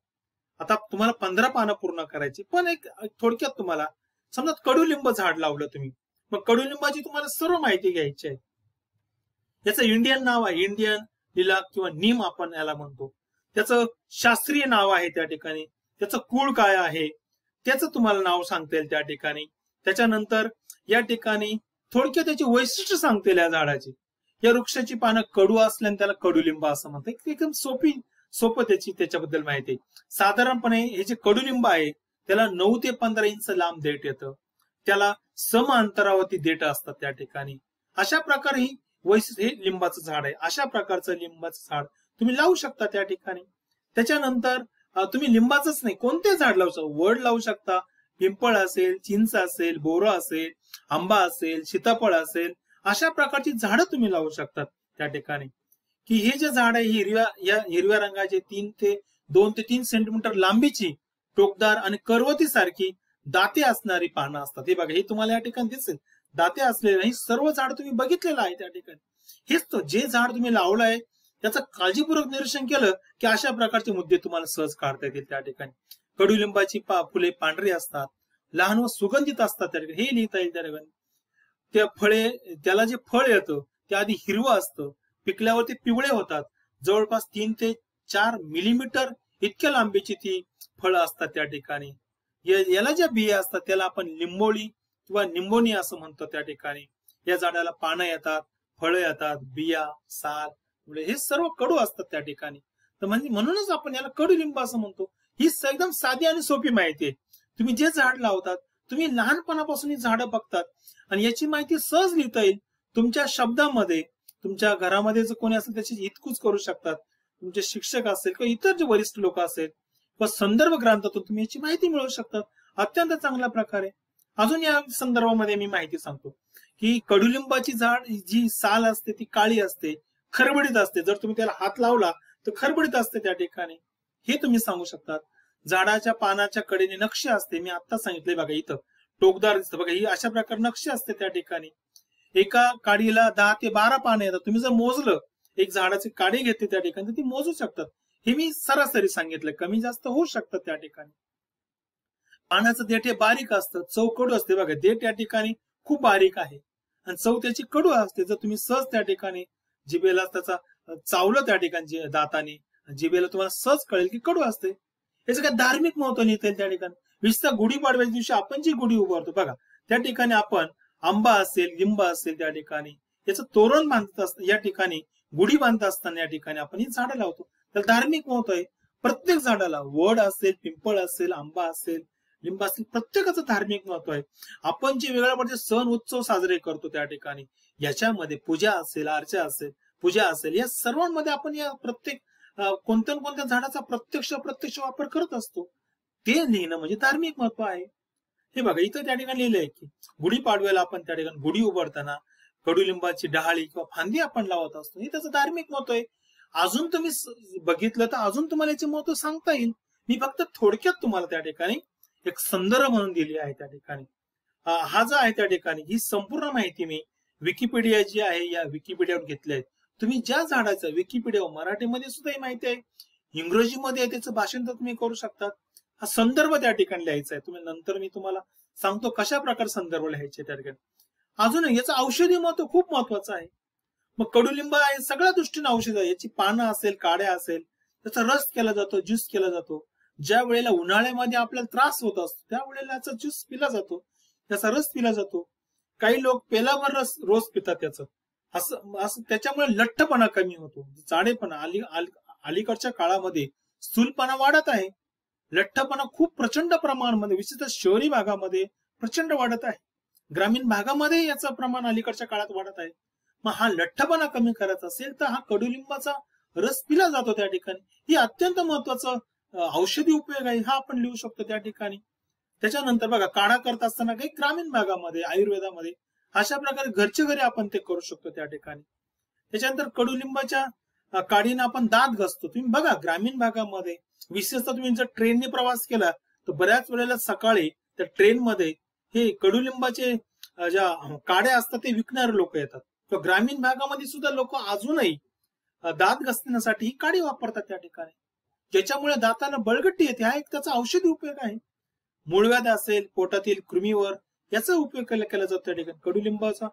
आता तुम्हाला 15 पानं पूर्ण करायची, पण एक थोडक्यात तुम्हाला समजा कडुलिंब झाड लावलं तुम्ही, मग कडुलिंबाची तुम्हाला सर्व माहिती घ्यायची आहे. याचं इंडियन नाव आहे, इंडियन लिलाक किंवा नीम आपण याला म्हणतो. त्याचं शास्त्रीय नाव आहे त्या ठिकाणी, त्याचं कुळ काय आहे त्याचं तुम्हाला नाव सांगता येईल त्या ठिकाणी. त्याच्यानंतर या ठिकाणी थोडक्यात त्याची वैशिष्ट्य सांगता येईल या झाडाची. या वृक्षाची पानं कडू असल्याने त्याला कडुलिंब असं म्हणतात. एकदम सोपं त्याच्याबद्दल माहिती आहे. साधारणपणे हे जे कडुलिंब आहे त्याला 9 ते 15 इंच लांब देठ येतं. त्याला सम अंतरावरती देठ असतात त्या ठिकाणी. अशा प्रकारे ही हे लिंबाचं झाड आहे. अशा प्रकारचं लिंबाचं झाड तुम्ही लावू शकता त्या ठिकाणी. त्याच्यानंतर तुम्ही लिंबाचंच नाही, कोणते झाड लावू शकता, वड लावू शकता, पिंपळ असेल, चिंच असेल, बोरं असेल, आंबा असेल, सीताफळ असेल, अशा प्रकारची झाडं तुम्ही लावू शकतात त्या ठिकाणी. की हे जे झाड आहे हिरव्या रंगाचे 2 ते 3 सेंटीमीटर लांबीची, टोकदार आणि करवती सारखी दाते असणारी पानं असतात. हे बघा, हे तुम्हाला या ठिकाणी दिसेल, दाते असलेले ही सर्व झाड तुम्ही बघितलेलं आहे त्या ठिकाणी. हेच तो जे झाड तुम्ही लावलं आहे त्याचं काळजीपूर्वक निरीक्षण केलं की अशा प्रकारचे मुद्दे तुम्हाला सहज काढता येतील त्या ठिकाणी. कडुलिंबाची फुले पांढरी असतात, लहान व सुगंधित असतात त्या ठिकाणी, हे लिहिता येईल त्या ठिकाणी. त्याला जे फळ येतं ते आधी हिरवं असतं, पिकल्यावर ते पिवळे होतात. जवळपास 3 ते 4 मिलीमीटर इतक्या लांबीची ती फळं असतात त्या ठिकाणी. याला ज्या बिया असतात त्याला आपण लिंबोळी किंवा निंबोनी असं म्हणतो त्या ठिकाणी. या झाडाला पानं येतात, फळं येतात, बिया, साल, हे सर्व कडू असतात त्या ठिकाणी. तर म्हणजे म्हणूनच आपण याला कडुलिंब असं म्हणतो. ही एकदम साधी आणि सोपी माहिती आहे. तुम्ही जे झाड लावतात, तुम्ही लहानपणापासून ही झाडं बघतात आणि याची माहिती सहज लिहिता येईल. तुमच्या शब्दामध्ये, तुमच्या घरामध्ये जर कोणी असेल त्याची हितकूच करू शकतात. तुमचे शिक्षक असेल किंवा इतर जे वरिष्ठ लोक असेल किंवा संदर्भ ग्रंथातून तुम्ही याची माहिती मिळवू शकतात अत्यंत चांगल्या प्रकारे. अजून या संदर्भामध्ये मी माहिती सांगतो की कडुलिंबाची झाड जी साल असते ती काळी असते, खरबडीत असते. जर तुम्ही त्याला हात लावला तर खरबडीत असते त्या ठिकाणी, हे तुम्ही सांगू शकतात. झाडाच्या पानाच्या कडेने नक्षी असते, मी आता सांगितले बघा, इथं टोकदार दिसतं बघा, ही अशा प्रकारे नक्षी असते त्या ठिकाणी. एका काडीला 10 ते 12 पाने येतात. तुम्ही जर मोजलं, एक झाडाची काडी घेतली त्या ठिकाणी तर ती मोजू शकतात. हे मी सरासरी सांगितलं, कमी जास्त होऊ शकतात त्या ठिकाणी. पानाचं देठ हे बारीक असतं, चव कडू असते बघा, देठ या ठिकाणी खूप बारीक आहे आणि चव त्याची कडू असते. जर तुम्ही सहज त्या ठिकाणी जिभेला त्याचा चावलं त्या ठिकाणी दाताने, जिभेला तुम्हाला सहज कळेल की कडू असते. याचं काय धार्मिक महत्व लिहिता येईल त्या ठिकाणी. विशेषतः गुढीपाडव्याच्या दिवशी आपण जी गुढी उभारतो बघा, त्या ठिकाणी आपण आंबा असेल, लिंब असेल त्या ठिकाणी याचं तोरण बांधत असतं, या ठिकाणी गुढी बांधत असताना या ठिकाणी आपण ही झाडं लावतो. त्याला धार्मिक महत्व आहे. प्रत्येक झाडाला, वड असेल, पिंपळ असेल, आंबा असेल, लिंब असेल, प्रत्येकाचं धार्मिक महत्व आहे. आपण जे वेगळ्या प्रकारचे सण उत्सव साजरे करतो त्या ठिकाणी, याच्यामध्ये पूजा असेल, अर्चा असेल, पूजा असेल, या सर्वांमध्ये आपण या प्रत्येक कोणत्या कोणत्या झाडाचा प्रत्यक्ष वापर करत असतो. ते लिहिणं म्हणजे धार्मिक महत्व आहे. हे बघा, इथं त्या ठिकाणी लिहिलंय की गुढीपाडव्याला आपण त्या ठिकाणी गुढी उभारताना कडुलिंबाची डहाळी किंवा फांदी आपण लावत असतो. हे त्याचं धार्मिक महत्व आहे. अजून तुम्ही बघितलं तर अजून तुम्हाला याचे महत्व सांगता येईल. मी फक्त थोडक्यात तुम्हाला त्या ठिकाणी एक संदर्भ म्हणून दिली आहे त्या ठिकाणी. हा जो आहे त्या ठिकाणी ही संपूर्ण माहिती मी विकिपीडिया जी आहे या विकिपीडियावर घेतली आहे. तुम्ही ज्या झाडाचं विकिपीडिया मराठीमध्ये सुद्धा ही माहिती आहे, इंग्रजीमध्ये त्याचं भाषांतर तुम्ही करू शकतात. हा संदर्भ त्या ठिकाणी लिहायचा आहे. तुम्ही नंतर मी तुम्हाला सांगतो कशा प्रकारे संदर्भ लिहायचे त्या ठिकाणी. अजून याचं औषधी महत्व खूप महत्वाचं आहे. मग कडुलिंब आहे सगळ्या दृष्टीने औषध आहे. याची पानं असेल, काड्या असेल, त्याचा रस केला जातो, ज्यूस केला जातो. ज्या वेळेला उन्हाळ्यामध्ये आपल्याला त्रास होत असतो त्यावेळेला याचा ज्यूस पिला जातो, त्याचा रस पिला जातो. काही लोक पेलावर रस रोज पितात त्याचं. असं असं त्याच्यामुळे लठ्ठपणा कमी होतो, जाडेपणा. अलीकडच्या काळामध्ये स्थूलपणा वाढत आहे, लठ्ठपणा खूप प्रचंड प्रमाणामध्ये विशेषतः शहरी भागामध्ये प्रचंड वाढत आहे. ग्रामीण भागामध्ये याचं प्रमाण अलीकडच्या काळात वाढत आहे. मग हा लठ्ठपणा कमी करायचा असेल तर हा कडुलिंबाचा रस पिला जातो त्या ठिकाणी. ही अत्यंत महत्वाचं औषधी उपयोग आहे, हा आपण लिहू शकतो त्या ठिकाणी. त्याच्यानंतर बघा, काढा करत असताना काही ग्रामीण भागामध्ये आयुर्वेदामध्ये अशा प्रकारे घरच्या घरी आपण ते करू शकतो त्या ठिकाणी. त्याच्यानंतर कडुलिंबाच्या काढीने आपण दात घासतो. तुम्ही बघा ग्रामीण भागामध्ये विशेषतः तुम्ही जर ट्रेनने प्रवास केला तर बऱ्याच वेळेला सकाळी त्या ट्रेनमध्ये हे कडुलिंबाचे ज्या काड्या असतात ते विकणारे लोक येतात. तर ग्रामीण भागामध्ये सुद्धा लोक अजूनही दात घासण्यासाठी ही काडी वापरतात त्या ठिकाणी, ज्याच्यामुळे दाताला बळकटी येते. हा एक त्याचा औषधी उपयोग आहे. मूळव्याध असेल, पोटातील कृमीवर याचा उपयोग केला जातो त्या ठिकाणी. कडुलिंबाचा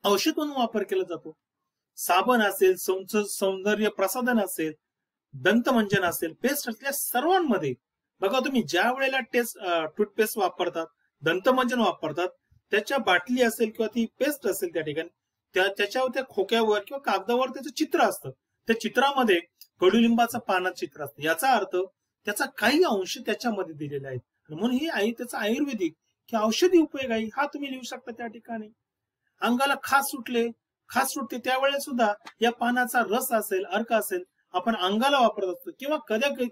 औषध म्हणून वापर केला जातो. साबण असेल, सौंदर्य प्रसाधन असेल, दंतमंजन असेल, पेस्ट असेल, या सर्वांमध्ये बघा तुम्ही ज्या वेळेला टूथपेस्ट वापरतात, दंतमंजन वापरतात, त्याच्या बाटली असेल किंवा ती पेस्ट असेल त्या ठिकाणी त्याच्यावर त्या खोक्यावर किंवा कागदावर त्याचं चित्र असतं. त्या चित्रामध्ये कडुलिंबाचं पानाचं चित्र असतं. याचा अर्थ त्याचा काही अंश त्याच्यामध्ये दिलेला आहे. म्हणून ही त्याचा आयुर्वेदिक किंवा औषधी उपयोग आहे, हा तुम्ही लिहू शकता त्या ठिकाणी. अंगाला खास सुटते त्यावेळेस सुद्धा या पानाचा रस असेल, अर्क असेल, आपण अंगाला वापरत असतो. किंवा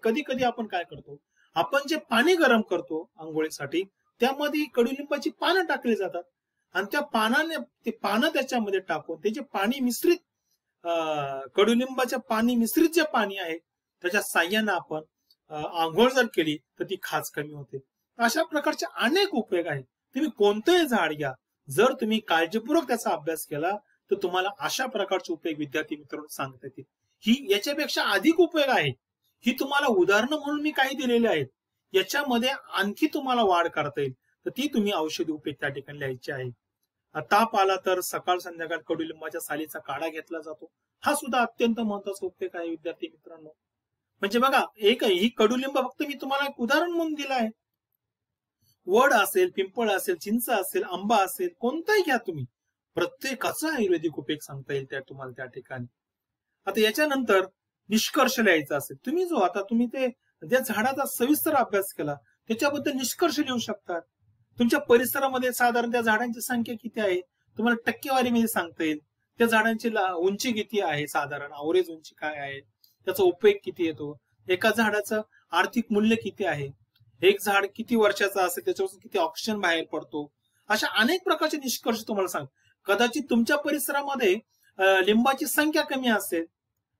कधी कधी आपण काय करतो, आपण जे पाणी गरम करतो आंघोळीसाठी त्यामध्ये कडुलिंबाची पानं टाकली जातात आणि त्या पानं त्याच्यामध्ये टाकून त्याचे पाणी मिश्रित कडुलिंबाच्या पाणी मिश्रित जे पाणी आहे त्याच्या साह्यानं आपण आंघोळ जर केली तर ती खाज कमी होते. अशा प्रकारचे अनेक उपयोग आहेत. तुम्ही कोणतंही झाड घ्या, जर तुम्ही काळजीपूर्वक त्याचा अभ्यास केला तर तुम्हाला अशा प्रकारचे उपयोग विद्यार्थी मित्रांनो सांगता येतील. ही याच्यापेक्षा अधिक उपयोग आहे. ही तुम्हाला उदाहरणं म्हणून मी काही दिलेली आहेत. याच्यामध्ये आणखी तुम्हाला वाढ करता येईल तर ती तुम्ही औषधी उपयोग त्या ठिकाणी लिहायची आहे. ताप आला तर सकाळ संध्याकाळ कडुलिंबाच्या सालीचा काढा घेतला जातो. हा सुद्धा अत्यंत महत्वाचा उपयोग आहे विद्यार्थी मित्रांनो. म्हणजे बघा, ही कडुलिंब फक्त मी तुम्हाला एक उदाहरण म्हणून दिलं आहे. वड असेल, पिंपळ असेल, चिंच असेल, आंबा असेल, कोणताही घ्या तुम्ही, प्रत्येकाचा आयुर्वेदिक उपयोग सांगता येईल तुम्हाला त्या ठिकाणी. आता याच्यानंतर निष्कर्ष लिहायचा असेल, तुम्ही ते ज्या झाडाचा सविस्तर अभ्यास केला त्याच्याबद्दल निष्कर्ष लिहू शकतात. तुमच्या परिसरामध्ये साधारण त्या झाडांची संख्या किती आहे तुम्हाला टक्केवारीमध्ये सांगता येईल. त्या झाडांची उंची किती आहे, साधारण अवरेज उंची काय आहे, त्याचा उपयोग किती येतो, एका झाडाचं आर्थिक मूल्य किती आहे, एक झाड किती वर्षाचं असेल त्याच्यापासून किती ऑक्सिजन बाहेर पडतो, अशा अनेक प्रकारचे निष्कर्ष तुम्हाला सांग. कदाचित तुमच्या परिसरामध्ये लिंबाची संख्या कमी असेल,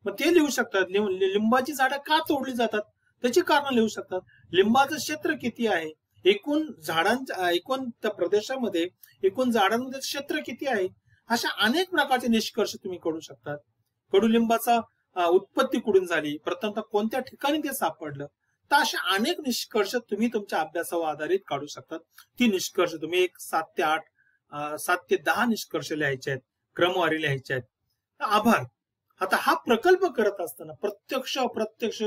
मग ते लिहू शकतात. लिंबाची झाडं का तोडली जातात त्याची कारण लिहू शकतात. लिंबाचं क्षेत्र किती आहे, एकूण त्या प्रदेशामध्ये एकूण झाडांमध्ये क्षेत्र किती आहे, अशा अनेक प्रकारचे निष्कर्ष तुम्ही काढू शकतात. कडुलिंबाचा उत्पत्ती कुठून झाली, प्रथमतः कोणत्या ठिकाणी ते सापडलं, तर अशा अनेक निष्कर्ष तुम्ही तुमच्या अभ्यासावर आधारित काढू शकतात. ती निष्कर्ष तुम्ही 7 ते 10 निष्कर्ष लिहायचे आहेत, क्रमवारी लिहायचे आहेत. आभार. आता हा प्रकल्प करत असताना प्रत्यक्ष अप्रत्यक्ष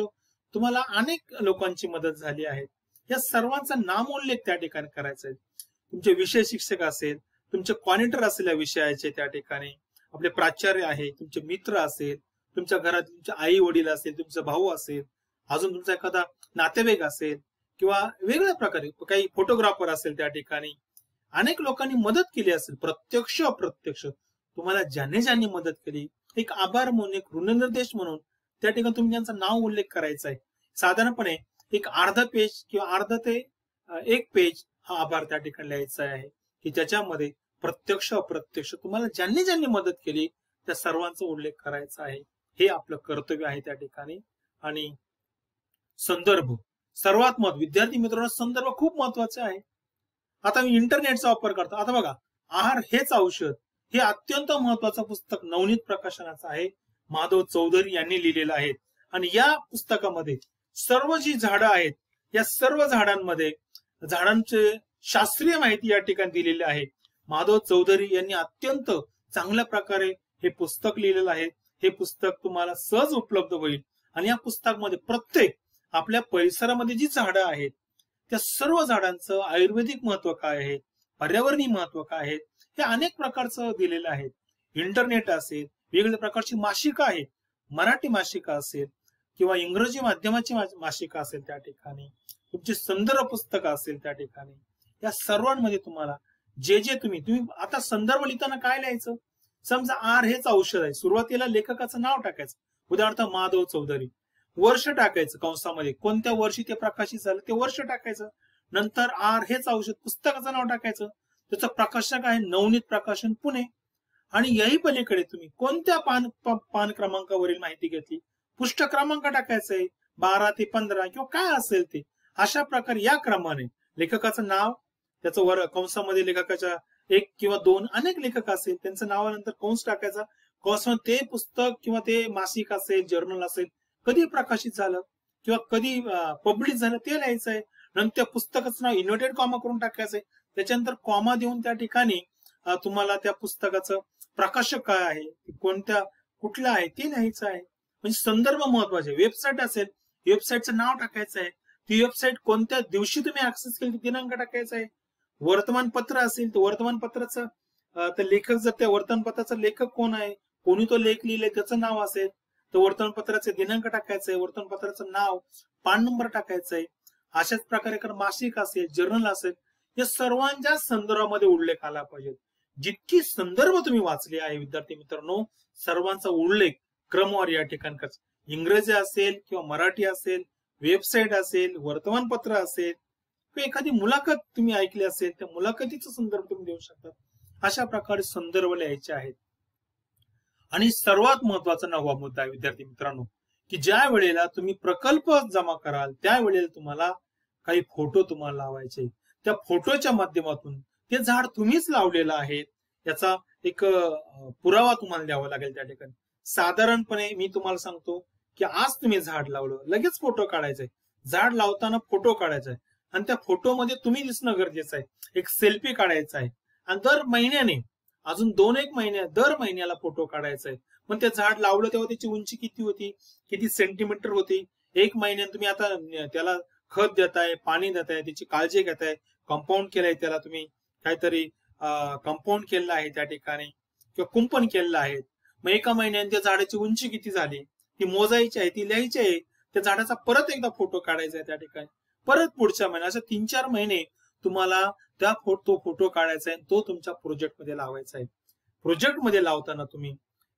तुम्हाला अनेक लोकांची मदत झाली आहे. या सर्वांचा नामोल्लेख त्या ठिकाणी करायचा आहे. तुमचे विषय शिक्षक असेल, तुमचे कॉनिटर असेल या विषयाचे त्या ठिकाणी, आपले प्राचार्य आहे, तुमचे मित्र असेल, तुमच्या घरात तुमचे आई वडील असेल, तुमचा भाऊ असेल, अजून तुमचा एखादा नातेवाईक असेल किंवा वेगवेगळ्या प्रकारे काही फोटोग्राफर असेल त्या ठिकाणी, अनेक लोकांनी मदत केली असेल. प्रत्यक्ष अप्रत्यक्ष तुम्हाला ज्यांनी मदत केली, एक आभार म्हणून, एक ऋणनिर्देश म्हणून त्या ठिकाणी तुम्ही त्यांचा नाव उल्लेख करायचा आहे. साधारणपणे एक अर्धा पेज किंवा अर्धा ते 1 पेज हा आभार त्या ठिकाणी लिहायचा आहे, की ज्याच्यामध्ये प्रत्यक्ष अप्रत्यक्ष तुम्हाला ज्यांनी मदत केली त्या सर्वांचा उल्लेख करायचा आहे. हे आपलं कर्तव्य आहे त्या ठिकाणी. आणि संदर्भ सर्वात विद्यार्थी मित्रांनो, संदर्भ खूप महत्वाचे आहे. आता मी इंटरनेटचा वापर करतो. आता बघा, आहार हेच औषध हे अत्यंत महत्वाचं पुस्तक नवनीत प्रकाशनाचं आहे, माधव चौधरी यांनी लिहिलेलं आहे. आणि या पुस्तकामध्ये सर्व जी झाडं आहेत या सर्व झाडांमध्ये झाडांचे शास्त्रीय माहिती या ठिकाणी दिलेली आहे. माधव चौधरी यांनी अत्यंत चांगल्या प्रकारे हे पुस्तक लिहिलेलं आहे. हे पुस्तक तुम्हाला सहज उपलब्ध होईल आणि या पुस्तकामध्ये प्रत्येक आपल्या परिसरामध्ये जी झाडं आहेत त्या सर्व झाडांचं आयुर्वेदिक महत्व काय आहे, पर्यावरणीय महत्व काय आहे, हे अनेक प्रकारचं दिलेलं आहे. इंटरनेट असेल, वेगवेगळ्या प्रकारची मासिका आहेत, मराठी मासिका असेल किंवा इंग्रजी माध्यमाची मासिका असेल, त्या ठिकाणी तुमची संदर्भ पुस्तकं असेल, त्या ठिकाणी या सर्वांमध्ये तुम्हाला जे तुम्ही आता संदर्भ लिहिताना काय लिहायचं? समजा आर हेच औषध आहे, सुरुवातीला लेखकाचं नाव टाकायचं, उदाहरणार्थ माधव चौधरी, वर्ष टाकायचं कंसामध्ये, कोणत्या वर्षी ते प्रकाशित झालं ते वर्ष टाकायचं, नंतर आर हेच औषध पुस्तकाचं नाव टाकायचं, त्याचं प्रकाशक आहे नवनीत प्रकाशन पुणे, आणि याही पलीकडे तुम्ही कोणत्या पान क्रमांकावरील माहिती घेतली, पृष्ठ क्रमांक टाकायचा आहे, 12 ते 15 किंवा काय असेल ते. अशा प्रकारे या क्रमाने लेखकाचं नाव, त्याचं कंसामध्ये लेखकाच्या 1 किंवा 2 अनेक लेखक असेल त्यांचं नावानंतर कंस टाकायचा, कंसामध्ये ते पुस्तक किंवा ते मासिक असेल, जर्नल असेल, कधी प्रकाशित झालं किंवा कधी पब्लिश झालं ते लिहायचं आहे. नंतर त्या पुस्तकाचं नाव इन्व्हर्टेड कॉमा करून टाकायचंय, त्याच्यानंतर कॉमा देऊन त्या ठिकाणी तुम्हाला त्या पुस्तकाचं प्रकाशक काय आहे, कुठलं आहे ते लिहायचं आहे. म्हणजे संदर्भ महत्वाचे. वेबसाईट असेल, वेबसाईटचं नाव टाकायचं आहे, ती वेबसाईट कोणत्या दिवशी तुम्ही ऍक्सेस केली दिनांक टाकायचा आहे. वर्तमानपत्र असेल तर वर्तमानपत्राचं लेखक, जर त्या वर्तमानपत्राचा लेखक कोण आहे, कोणी तो लेख लिहिलाय त्याचं नाव असेल तर वर्तमानपत्राचे दिनांक टाकायचंय, वर्तमानपत्राचं नाव, पान नंबर टाकायचा आहे. अशाच प्रकारे मासिक असेल, जर्नल असेल, या सर्वांच्या संदर्भामध्ये उल्लेख आला पाहिजे. जितकी संदर्भ तुम्ही वाचली आहे विद्यार्थी मित्रांनो, सर्वांचा उल्लेख क्रमवार या ठिकाणी करायचा. इंग्रजी असेल किंवा मराठी असेल, वेबसाईट असेल, वर्तमानपत्र असेल किंवा एखादी मुलाखत तुम्ही ऐकली असेल त्या मुलाखतीचा संदर्भ तुम्ही देऊ शकता. अशा प्रकारे संदर्भ लिहायचे आहेत. आणि सर्वात महत्वाचा 9वा मुद्दा आहे विद्यार्थी मित्रांनो, की ज्या वेळेला तुम्ही प्रकल्प जमा कराल त्यावेळेला तुम्हाला काही फोटो तुम्हाला लावायचे. त्या फोटोच्या माध्यमातून ते झाड तुम्हीच लावलेलं आहे याचा एक पुरावा तुम्हाला द्यावा लागेल. त्या ठिकाणी साधारणपणे मी तुम्हाला सांगतो की आज तुम्ही झाड लावलं, लगेच फोटो काढायचाय. झाड लावताना फोटो काढायचा आहे आणि त्या फोटोमध्ये तुम्ही दिसणं गरजेचं आहे. एक सेल्फी काढायचा आहे आणि दर महिन्याने अजून 2-1 महिने दर महिन्याला फोटो काढायचा आहे. मग ते झाड लावलं तेव्हा त्याची उंची किती होती, किती सेंटीमीटर होती, 1 महिन्यात तुम्ही आता त्याला खत देताय, पाणी देताय, त्याची काळजी घेताय, कंपाऊंड केलंय, त्याला तुम्ही काहीतरी कंपाऊंड केलेलं आहे त्या ठिकाणी किंवा कुंपण केलेलं आहे. मग 1 महिन्याने त्या झाडाची उंची किती झाली ती मोजायची आहे, ती लिहायची आहे. त्या झाडाचा परत एकदा फोटो काढायचा आहे त्या ठिकाणी, परत पुढच्या महिन्यात, अशा 3-4 महिने तुम्हाला तो फोटो काढायचा आहे, तो तुमच्या प्रोजेक्ट मध्ये लावायचा आहे. प्रोजेक्ट मध्ये लावताना तुम्ही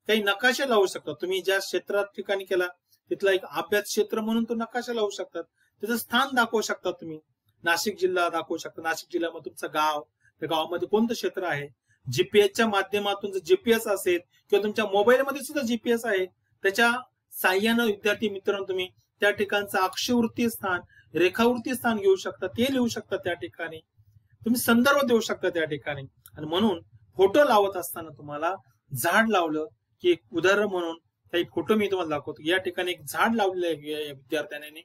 काही नकाशे लावू शकता. तुम्ही ज्या क्षेत्रात ठिकाणी केला तिथला एक अभ्यास क्षेत्र म्हणून तो नकाशा लावू शकतात. त्याचं स्थान दाखवू शकता. तुम्ही नाशिक जिल्हा दाखवू शकता, नाशिक जिल्ह्यामध्ये तुमचं गाव, त्या गावामध्ये कोणतं क्षेत्र आहे. जीपीएसच्या माध्यमातून जर जीपीएस असेल किंवा तुमच्या मोबाईलमध्ये सुद्धा जीपीएस आहे, त्याच्या साह्यानं विद्यार्थी मित्रांनो तुम्ही त्या ठिकाणचं अक्षवृत्ती स्थान, रेखावृत्ती स्थान घेऊ शकता, ते लिहू शकता. त्या ठिकाणी तुम्ही संदर्भ देऊ शकता त्या ठिकाणी. आणि म्हणून फोटो लावत असताना तुम्हाला झाड लावलं की एक उदाहरण म्हणून काही फोटो मी तुम्हाला दाखवतो. या ठिकाणी एक झाड लावलेलं आहे विद्यार्थ्याने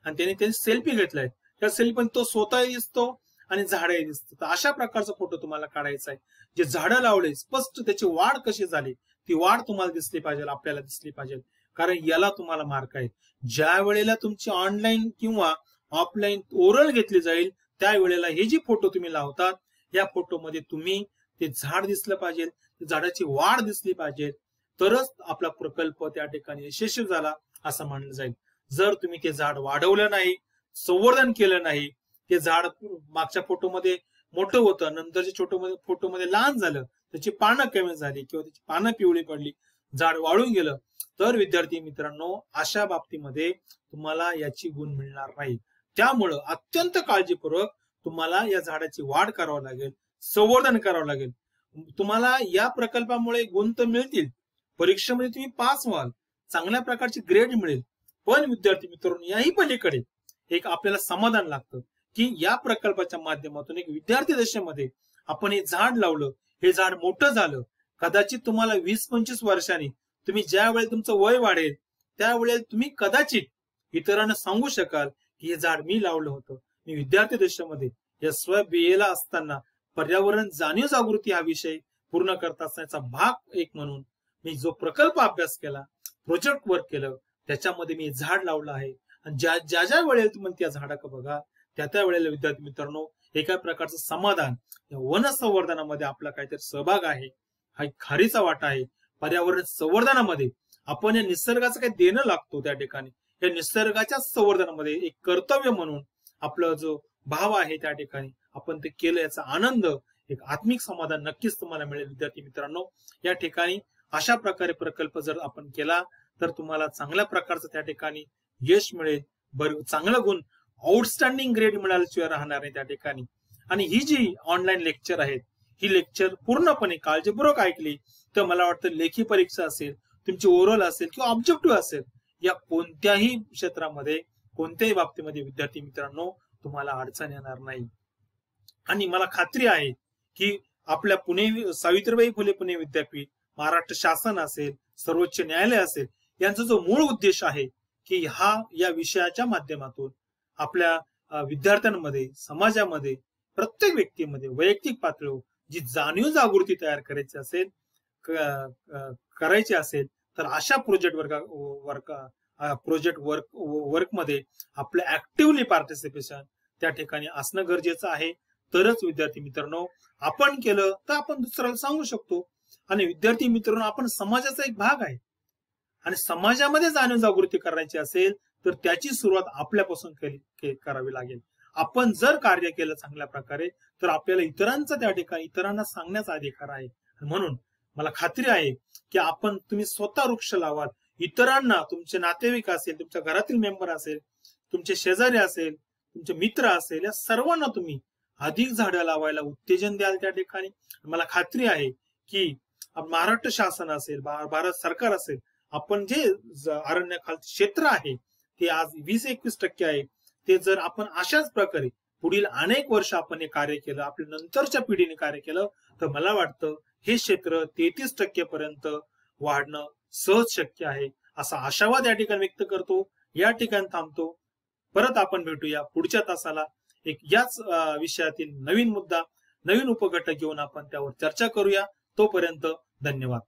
आणि त्याने सेल्फी घेतलाय. त्या सेल्फी तो स्वतःही दिसतो आणि झाडही दिसतं. तर अशा प्रकारचा फोटो तुम्हाला काढायचा आहे. जे झाडं लावले स्पष्ट त्याची वाढ कशी झाली ती वाढ तुम्हाला दिसली पाहिजे, आपल्याला दिसली पाहिजे. कारण याला तुम्हाला मार्क आहे. ज्या वेळेला तुमची ऑनलाईन किंवा ऑफलाईन ओरल घेतली जाईल त्यावेळेला हे जे फोटो तुम्ही लावतात या फोटोमध्ये तुम्ही ते झाड दिसलं पाहिजे, झाडाची वाढ दिसली पाहिजे, तरच आपला प्रकल्प त्या ठिकाणी यशस्वी झाला असं मानलं जाईल. जर तुम्ही ते झाड वाढवलं नाही, संवर्धन केलं नाही, ते झाड मागच्या फोटोमध्ये मोठं होतं, नंतरच्या फोटोमध्ये लहान झालं, त्याची पानं कमी झाली किंवा त्याची पानं पिवळी पडली, झाड वाळून गेलं, तर विद्यार्थी मित्रांनो अशा बाबतीमध्ये तुम्हाला याची गुण मिळणार नाही. त्यामुळं अत्यंत काळजीपूर्वक तुम्हाला या झाडाची वाढ करावी लागेल, संवर्धन करावं लागेल. तुम्हाला या प्रकल्पामुळे गुण तर मिळतील, परीक्षेमध्ये तुम्ही पास व्हाल, चांगल्या प्रकारची ग्रेड मिळेल. पण विद्यार्थी मित्रांनो याही पलीकडे एक आपल्याला समाधान लागतं की या प्रकल्पाच्या माध्यमातून एक विद्यार्थी दशेमध्ये आपण हे झाड लावलं, हे झाड मोठं झालं. कदाचित तुम्हाला 20-25 वर्षांनी तुम्ही ज्या वेळेला तुमचं वय वाढेल त्यावेळेला तुम्ही कदाचित इतरांना सांगू शकाल की हे झाड मी लावलं होतं. मी विद्यार्थी दशेमध्ये या BA ला असताना पर्यावरण जाणीव जागृती हा विषय पूर्ण करत असण्याचा भाग एक म्हणून मी जो प्रकल्प अभ्यास केला, प्रोजेक्ट वर्क केलं, त्याच्यामध्ये मी झाड लावलं आहे. आणि ज्या वेळेला तुम्ही त्या झाडाकडे बघा, त्या वेळेला विद्यार्थी मित्रांनो एका प्रकारचं समाधान, वन संवर्धनामध्ये आपला काहीतरी सहभाग आहे, हा एक खारीचा वाटा आहे. पर्यावरण संवर्धनामध्ये आपण या निसर्गाचं काही देणं लागतो. त्या ठिकाणी या निसर्गाच्या संवर्धनामध्ये एक कर्तव्य म्हणून आपला जो भाव आहे त्या ठिकाणी आपण ते केलं, याचा आनंद, एक आत्मिक समाधान नक्कीच तुम्हाला मिळेल. विद्यार्थी मित्रांनो, या ठिकाणी अशा प्रकारे प्रकल्प जर आपण केला तर तुम्हाला चांगल्या प्रकारचं त्या ठिकाणी यश मिळेल, चांगला गुण, आउटस्टँडिंग ग्रेड मिळाल्याशिवाय राहणार नाही त्या ठिकाणी. आणि ही जी ऑनलाईन लेक्चर आहेत, ही लेक्चर पूर्णपणे काळजीपूर्वक ऐकली तर मला वाटतं लेखी परीक्षा असेल, तुमची ओरल असेल किंवा ऑब्जेक्टिव्ह असेल, या कोणत्याही क्षेत्रामध्ये, कोणत्याही बाबतीमध्ये विद्यार्थी मित्रांनो तुम्हाला अडचण येणार नाही. आणि मला खात्री आहे की आपल्या सावित्रीबाई फुले पुणे विद्यापीठ, महाराष्ट्र शासन असेल, सर्वोच्च न्यायालय असेल, यांचा जो मूळ उद्देश आहे की या विषयाच्या माध्यमातून आपल्या विद्यार्थ्यांमध्ये, समाजामध्ये, प्रत्येक व्यक्तीमध्ये वैयक्तिक पातळीवर जी जाणीव जागृती तयार करायची असेल तर अशा प्रोजेक्ट वर्क मध्ये आपलं ऍक्टिव्हली पार्टिसिपेशन त्या ठिकाणी असणं गरजेचं आहे. तरच विद्यार्थी मित्रांनो आपण केलं तर आपण दुसऱ्याला सांगू शकतो. आणि विद्यार्थी मित्रांनो, आपण समाजाचा एक भाग आहे आणि समाजामध्ये जाणीव जागृती करायची असेल तर त्याची सुरुवात आपल्यापासून करावी लागेल. आपण जर कार्य केलं चांगल्या प्रकारे तर आपल्याला इतरांना सांगण्याचा अधिकार आहे. म्हणून मला खात्री आहे की तुम्ही स्वतः वृक्ष लावाल, इतरांना, तुमचे नातेवाईक असेल, तुमच्या घरातील मेंबर असेल, तुमचे शेजारी असेल, तुमचे मित्र असेल, या सर्वांना तुम्ही अधिक झाडं लावायला उत्तेजन द्याल त्या ठिकाणी. मला खात्री आहे की महाराष्ट्र शासन असेल, भारत सरकार असेल, आपण जे अरण्याखालचे क्षेत्र आहे ते आज 20-21% आहे. ते जर आपण अशाच प्रकारे पुढील अनेक वर्ष आपण हे कार्य केलं, आपल्या नंतरच्या पिढीने कार्य केलं, तर मला वाटतं हे क्षेत्र 33% पर्यंत वाढणं सहज शक्य आहे, असा आशावाद या ठिकाणी व्यक्त करतो. या ठिकाणी थांबतो. परत आपण भेटूया पुढच्या तासाला याच विषयातील नवीन मुद्दा, नवीन उपघटक घेऊन आपण त्यावर चर्चा करूया. तोपर्यंत धन्यवाद.